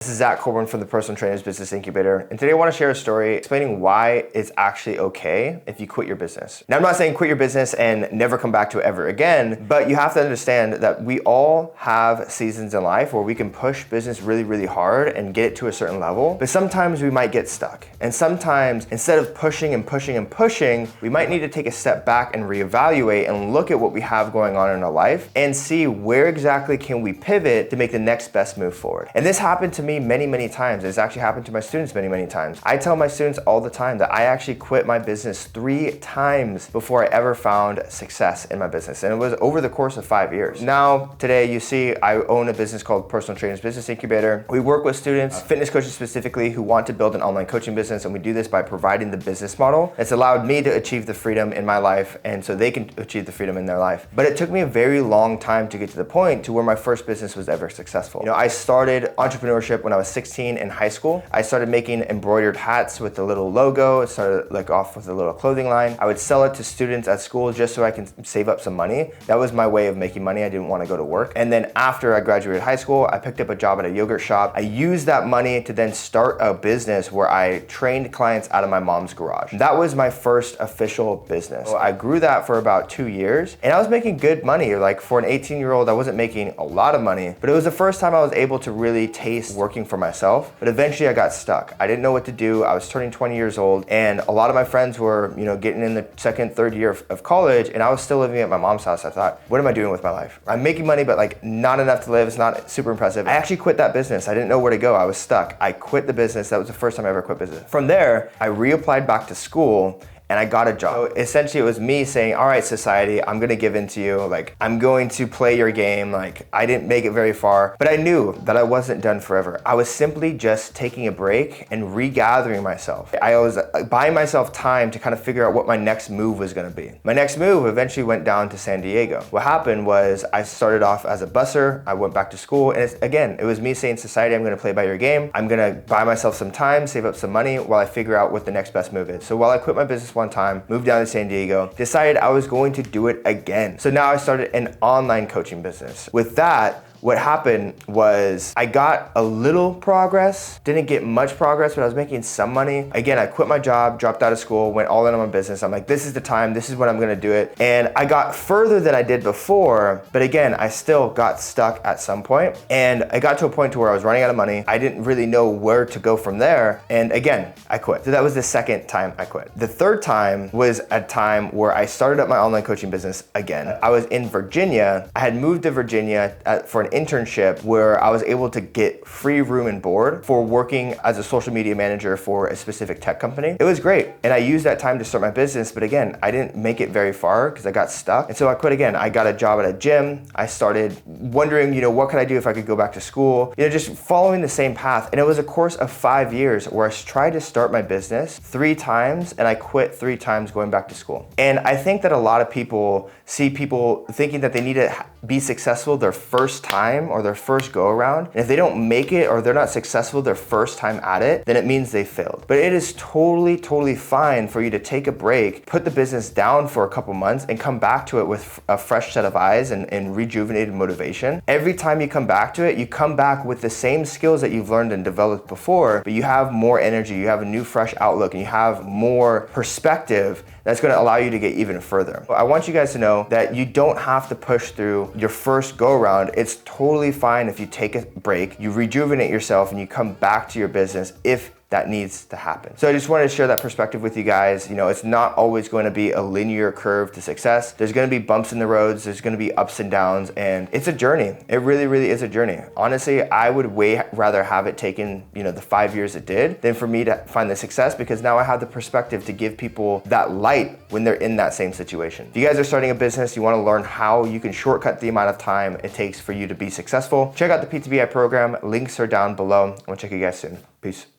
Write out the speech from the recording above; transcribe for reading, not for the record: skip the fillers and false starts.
This is Zach Colburn from the Personal Trainers Business Incubator, and today I want to share a story explaining why it's actually okay if you quit your business. Now, I'm not saying quit your business and never come back to it ever again, but you have to understand that we all have seasons in life where we can push business really, really hard and get it to a certain level, but sometimes we might get stuck. And sometimes, instead of pushing and pushing and pushing, we might need to take a step back and reevaluate and look at what we have going on in our life and see where exactly can we pivot to make the next best move forward. And this happened to me many times. It's actually happened to my students many times. I tell my students all the time that I actually quit my business 3 times before I ever found success in my business. And it was over the course of 5 years. Now, today you see I own a business called Personal Trainers Business Incubator. We work with students, fitness coaches specifically, who want to build an online coaching business, and we do this by providing the business model. It's allowed me to achieve the freedom in my life, and so they can achieve the freedom in their life. But it took me a very long time to get to the point to where my first business was ever successful. I started entrepreneurship when I was 16 in high school. I started making embroidered hats with the little logo. It started off with a little clothing line. I would sell it to students at school just so I can save up some money. That was my way of making money. I didn't want to go to work. And then after I graduated high school, I picked up a job at a yogurt shop. I used that money to then start a business where I trained clients out of my mom's garage. That was my first official business. So I grew that for about 2 years, and I was making good money. Like, for an 18-year-old, I wasn't making a lot of money, but it was the first time I was able to really taste working for myself. But eventually I got stuck. I didn't know what to do. I was turning 20 years old, and a lot of my friends were, getting in the second, third year of college, and I was still living at my mom's house. I thought, what am I doing with my life? I'm making money, but not enough to live. It's not super impressive. I actually quit that business. I didn't know where to go. I was stuck. I quit the business. That was the first time I ever quit business. From there, I reapplied back to school, and I got a job. So essentially, it was me saying, all right, society, I'm gonna give in to you. I'm going to play your game. I didn't make it very far, but I knew that I wasn't done forever. I was simply just taking a break and regathering myself. I was buying myself time to kind of figure out what my next move was gonna be. My next move eventually went down to San Diego. What happened was I started off as a busser. I went back to school, and it was me saying, society, I'm gonna play by your game. I'm gonna buy myself some time, save up some money while I figure out what the next best move is. So while I quit my business one time, moved down to San Diego, decided I was going to do it again. So now I started an online coaching business. With that, what happened was I got a little progress, didn't get much progress, but I was making some money. Again, I quit my job, dropped out of school, went all in on my business. I'm like, this is the time, this is when I'm gonna do it. And I got further than I did before, but again, I still got stuck at some point. And I got to a point to where I was running out of money. I didn't really know where to go from there. And again, I quit. So that was the second time I quit. The third time was a time where I started up my online coaching business again. I was in Virginia. I had moved to Virginia for an internship where I was able to get free room and board for working as a social media manager for a specific tech company. It was great. And I used that time to start my business, but again, I didn't make it very far because I got stuck. And so I quit again. I got a job at a gym. I started wondering, what could I do if I could go back to school? Just following the same path. And it was a course of 5 years where I tried to start my business 3 times, and I quit 3 times going back to school. And I think that a lot of people see people thinking that they need to be successful their first time or their first go around. And if they don't make it or they're not successful their first time at it, then it means they failed. But it is totally fine for you to take a break, put the business down for a couple months, and come back to it with a fresh set of eyes and rejuvenated motivation. Every time you come back to it, you come back with the same skills that you've learned and developed before, but you have more energy, you have a new fresh outlook, and you have more perspective that's gonna allow you to get even further. I want you guys to know that you don't have to push through your first go around. It's totally fine if you take a break, you rejuvenate yourself, and you come back to your business if that needs to happen. So I just wanted to share that perspective with you guys. It's not always going to be a linear curve to success. There's going to be bumps in the roads. There's going to be ups and downs, and it's a journey. It really is a journey. Honestly, I would way rather have it taken, the 5 years it did than for me to find the success, because now I have the perspective to give people that light when they're in that same situation. If you guys are starting a business, you want to learn how you can shortcut the amount of time it takes for you to be successful, check out the PTBI program. Links are down below. I want to check you guys soon. Peace.